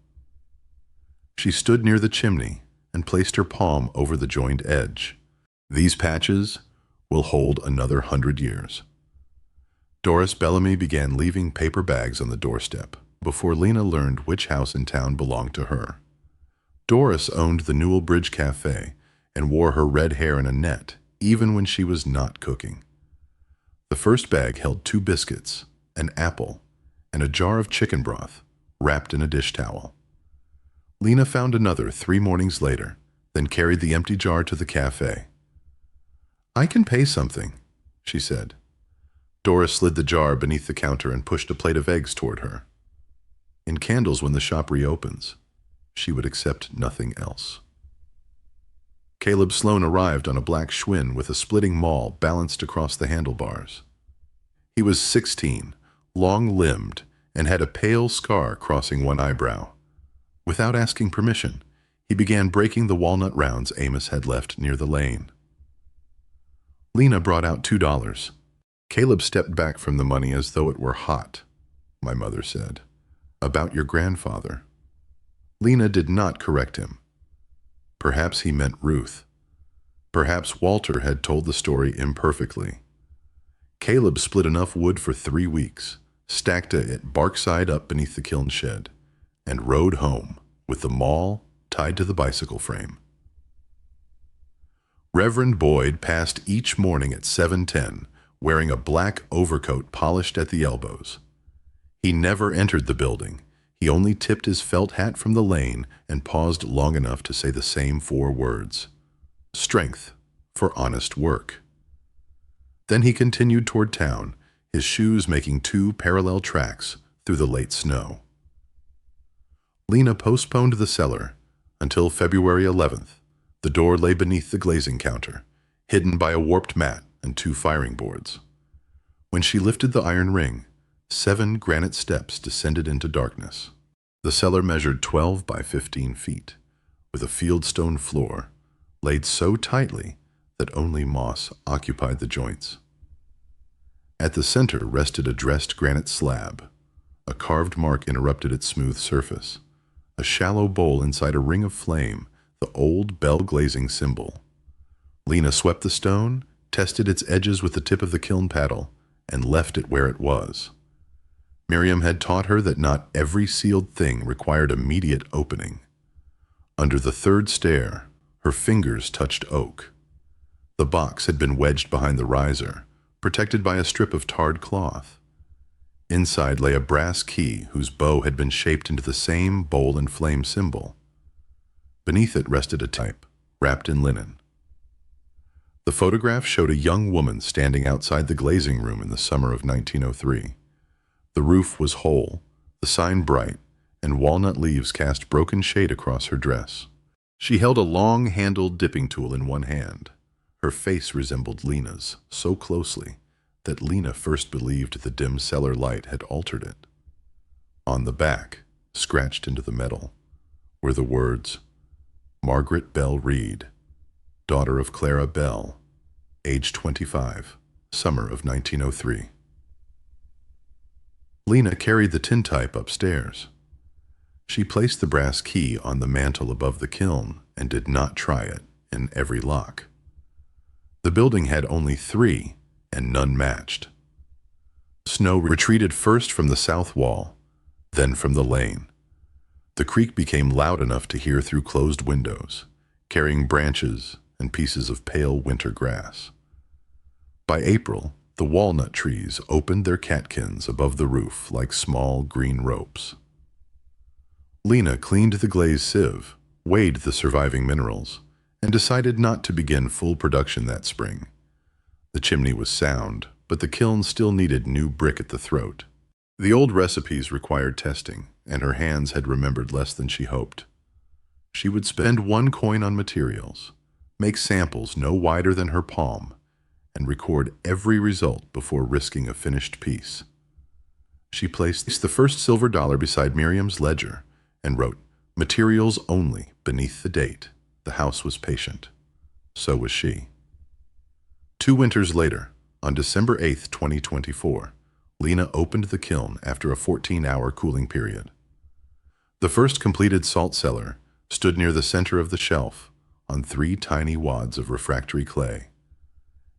She stood near the chimney and placed her palm over the joined edge. "These patches will hold another 100 years." Doris Bellamy began leaving paper bags on the doorstep before Lena learned which house in town belonged to her. Doris owned the Newell Bridge Cafe and wore her red hair in a net, even when she was not cooking. The first bag held 2 biscuits, an apple, and a jar of chicken broth, wrapped in a dish towel. Lena found another 3 mornings later, then carried the empty jar to the cafe. "I can pay something," she said. Doris slid the jar beneath the counter and pushed a plate of eggs toward her. In candles when the shop reopens, she would accept nothing else. Caleb Sloan arrived on a black Schwinn with a splitting maul balanced across the handlebars. He was 16, long-limbed, and had a pale scar crossing one eyebrow. Without asking permission, he began breaking the walnut rounds Amos had left near the lane. Lena brought out $2. Caleb stepped back from the money as though it were hot. "My mother said, about your grandfather." Lena did not correct him. Perhaps he meant Ruth. Perhaps Walter had told the story imperfectly. Caleb split enough wood for 3 weeks, stacked it bark side up beneath the kiln shed, and rode home with the maul tied to the bicycle frame. Reverend Boyd passed each morning at 7:10, wearing a black overcoat polished at the elbows. He never entered the building. He only tipped his felt hat from the lane and paused long enough to say the same 4 words: "Strength for honest work." Then he continued toward town, his shoes making 2 parallel tracks through the late snow. Lena postponed the cellar until February 11th. The door lay beneath the glazing counter, hidden by a warped mat and 2 firing boards. When she lifted the iron ring, 7 granite steps descended into darkness. The cellar measured 12 by 15 feet, with a fieldstone floor, laid so tightly that only moss occupied the joints. At the center rested a dressed granite slab. A carved mark interrupted its smooth surface. A shallow bowl inside a ring of flame, the old bell glazing symbol. Lena swept the stone, tested its edges with the tip of the kiln paddle, and left it where it was. Miriam had taught her that not every sealed thing required immediate opening. Under the 3rd stair, her fingers touched oak. The box had been wedged behind the riser, protected by a strip of tarred cloth. Inside lay a brass key whose bow had been shaped into the same bowl and flame symbol. Beneath it rested a type, wrapped in linen. The photograph showed a young woman standing outside the glazing room in the summer of 1903. The roof was whole, the sign bright, and walnut leaves cast broken shade across her dress. She held a long-handled dipping tool in one hand. Her face resembled Lena's so closely that Lena first believed the dim cellar light had altered it. On the back, scratched into the metal, were the words, "Margaret Bell Reed, daughter of Clara Bell, age 25, summer of 1903. Lena carried the tintype upstairs. She placed the brass key on the mantel above the kiln and did not try it in every lock. The building had only 3, and none matched. Snow retreated first from the south wall, then from the lane. The creak became loud enough to hear through closed windows, carrying branches and pieces of pale winter grass. By April, the walnut trees opened their catkins above the roof like small green ropes. Lena cleaned the glaze sieve, weighed the surviving minerals, and decided not to begin full production that spring. The chimney was sound, but the kiln still needed new brick at the throat. The old recipes required testing, and her hands had remembered less than she hoped. She would spend 1 coin on materials, make samples no wider than her palm, and record every result before risking a finished piece. She placed the first silver dollar beside Miriam's ledger and wrote, "Materials only," beneath the date. The house was patient. So was she. 2 winters later, on December 8, 2024, Lena opened the kiln after a 14-hour cooling period. The first completed salt cellar stood near the center of the shelf on 3 tiny wads of refractory clay.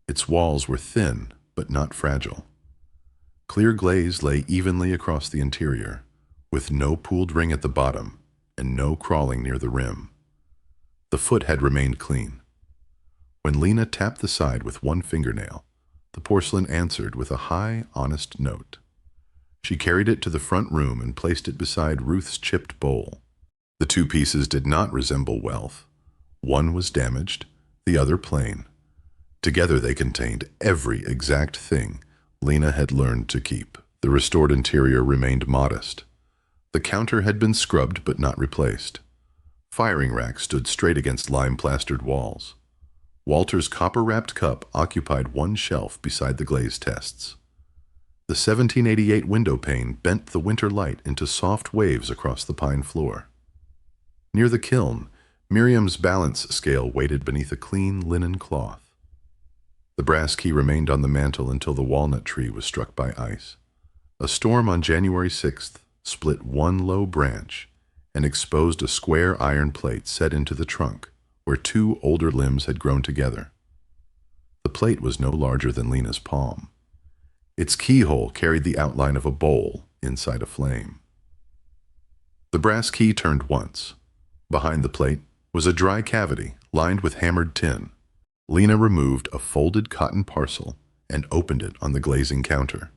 Its walls were thin but not fragile. Clear glaze lay evenly across the interior, with no pooled ring at the bottom and no crawling near the rim. The foot had remained clean. When Lena tapped the side with 1 fingernail, the porcelain answered with a high, honest note. She carried it to the front room and placed it beside Ruth's chipped bowl. The 2 pieces did not resemble wealth. One was damaged, the other plain. Together they contained every exact thing Lena had learned to keep. The restored interior remained modest. The counter had been scrubbed but not replaced. Firing racks stood straight against lime-plastered walls. Walter's copper-wrapped cup occupied 1 shelf beside the glaze tests. The 1788 window pane bent the winter light into soft waves across the pine floor. Near the kiln, Miriam's balance scale waited beneath a clean linen cloth. The brass key remained on the mantel until the walnut tree was struck by ice. A storm on January 6th split 1 low branch and exposed a square iron plate set into the trunk, where 2 older limbs had grown together. The plate was no larger than Lena's palm. Its keyhole carried the outline of a bowl inside a flame. The brass key turned once. Behind the plate was a dry cavity lined with hammered tin. Lena removed a folded cotton parcel and opened it on the glazing counter.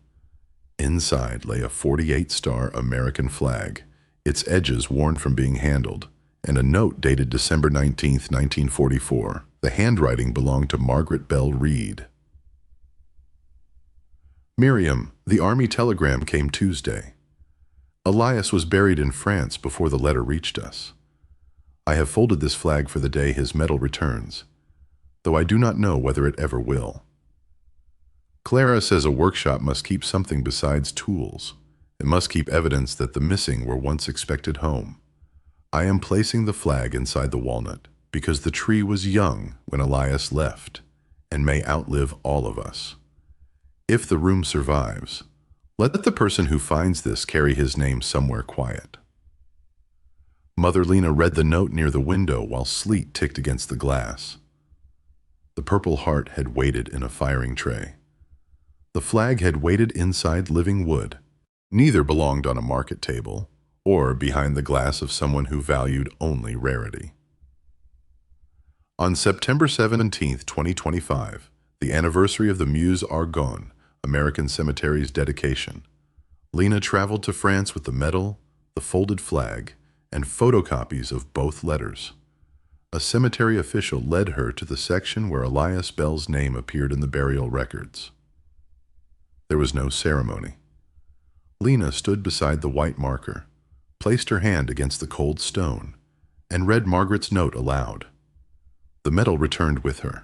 Inside lay a 48-star American flag, its edges worn from being handled, and a note dated December 19, 1944. The handwriting belonged to Margaret Bell Reed. Miriam, the army telegram came Tuesday. Elias was buried in France before the letter reached us. I have folded this flag for the day his medal returns, though I do not know whether it ever will. Clara says a workshop must keep something besides tools. It must keep evidence that the missing were once expected home. I am placing the flag inside the walnut because the tree was young when Elias left and may outlive all of us. If the room survives, let the person who finds this carry his name somewhere quiet. Mother Lena read the note near the window while sleet ticked against the glass. The Purple Heart had waited in a firing tray. The flag had waited inside living wood. Neither belonged on a market table or behind the glass of someone who valued only rarity. On September 17, 2025, the anniversary of the Meuse Argonne American Cemetery's dedication, Lena traveled to France with the medal, the folded flag, and photocopies of both letters. A cemetery official led her to the section where Elias Bell's name appeared in the burial records. There was no ceremony. Lena stood beside the white marker, placed her hand against the cold stone, and read Margaret's note aloud. The medal returned with her,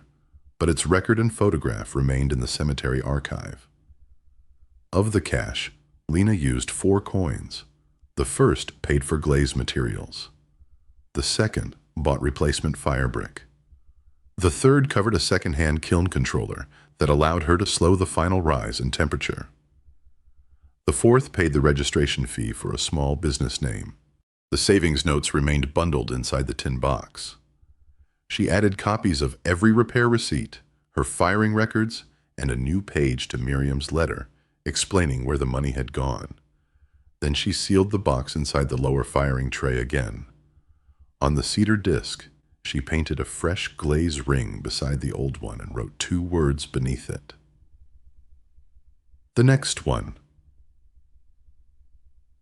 but its record and photograph remained in the cemetery archive. Of the cash, Lena used 4 coins. The first paid for glaze materials. The second bought replacement fire brick. The third covered a second-hand kiln controller that allowed her to slow the final rise in temperature. The fourth paid the registration fee for a small business name. The savings notes remained bundled inside the tin box. She added copies of every repair receipt, her firing records, and a new page to Miriam's letter, explaining where the money had gone. Then she sealed the box inside the lower firing tray again. On the cedar disc, she painted a fresh glaze ring beside the old one and wrote 2 words beneath it. The next one.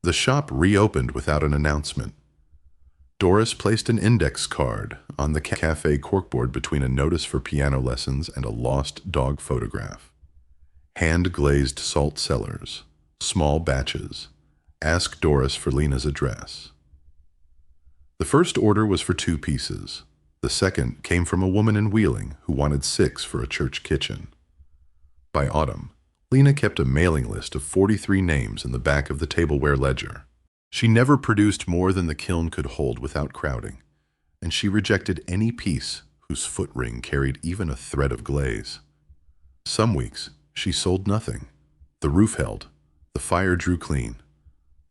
The shop reopened without an announcement. Doris placed an index card on the cafe corkboard between a notice for piano lessons and a lost dog photograph. Hand-glazed salt cellars, small batches. Ask Doris for Lena's address. The first order was for 2 pieces. The second came from a woman in Wheeling who wanted 6 for a church kitchen. By autumn, Lena kept a mailing list of 43 names in the back of the tableware ledger. She never produced more than the kiln could hold without crowding, and she rejected any piece whose foot ring carried even a thread of glaze. Some weeks, she sold nothing. The roof held. The fire drew clean.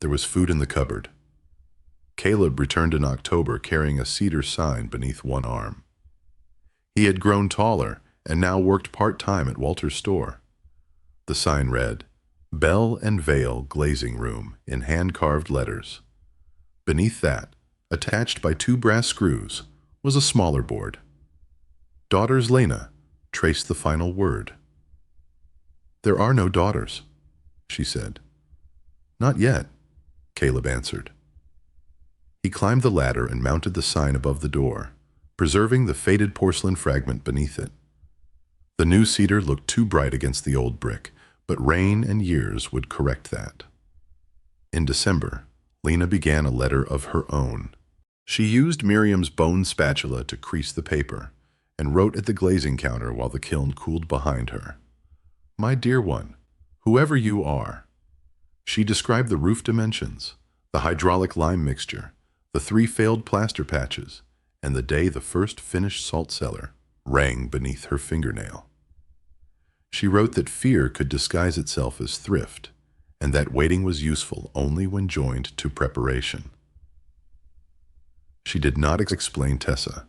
There was food in the cupboard. Caleb returned in October carrying a cedar sign beneath one arm. He had grown taller and now worked part-time at Walter's store. The sign read, Bell and Vale Glazing Room in hand-carved letters. Beneath that, attached by 2 brass screws, was a smaller board. Daughters Lena traced the final word. There are no daughters, she said. Not yet, Caleb answered. He climbed the ladder and mounted the sign above the door, preserving the faded porcelain fragment beneath it. The new cedar looked too bright against the old brick, but rain and years would correct that. In December, Lena began a letter of her own. She used Miriam's bone spatula to crease the paper and wrote at the glazing counter while the kiln cooled behind her. My dear one, whoever you are. She described the roof dimensions, the hydraulic lime mixture, the 3 failed plaster patches, and the day the first finished salt cellar rang beneath her fingernail. She wrote that fear could disguise itself as thrift, and that waiting was useful only when joined to preparation. She did not explain Tessa.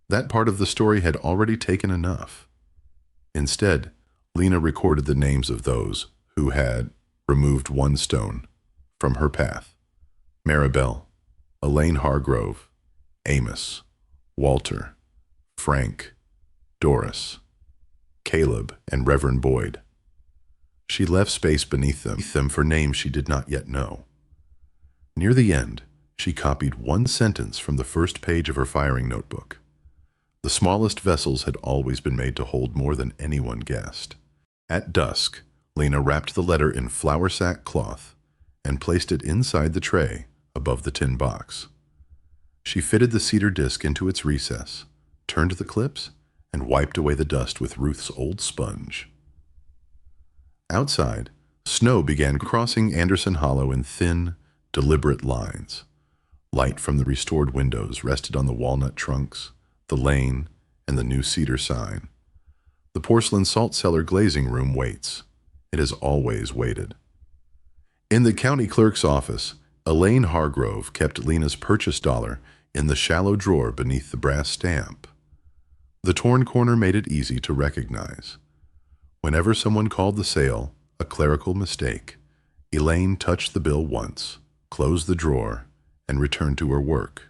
That part of the story had already taken enough. Instead, Lena recorded the names of those who had removed 1 stone from her path. Maribel, Elaine Hargrove, Amos, Walter, Frank, Doris, Caleb, and Reverend Boyd. She left space beneath them for names she did not yet know. Near the end, she copied 1 sentence from the first page of her firing notebook. The smallest vessels had always been made to hold more than anyone guessed. At dusk, Lena wrapped the letter in flour sack cloth and placed it inside the tray above the tin box. She fitted the cedar disc into its recess, turned the clips, and wiped away the dust with Ruth's old sponge. Outside, snow began crossing Anderson Hollow in thin, deliberate lines. Light from the restored windows rested on the walnut trunks, the lane, and the new cedar sign. The porcelain salt cellar glazing room waits. It has always waited. In the county clerk's office, Elaine Hargrove kept Lena's purchase dollar in the shallow drawer beneath the brass stamp. The torn corner made it easy to recognize. Whenever someone called the sale a clerical mistake, Elaine touched the bill once, closed the drawer, and returned to her work.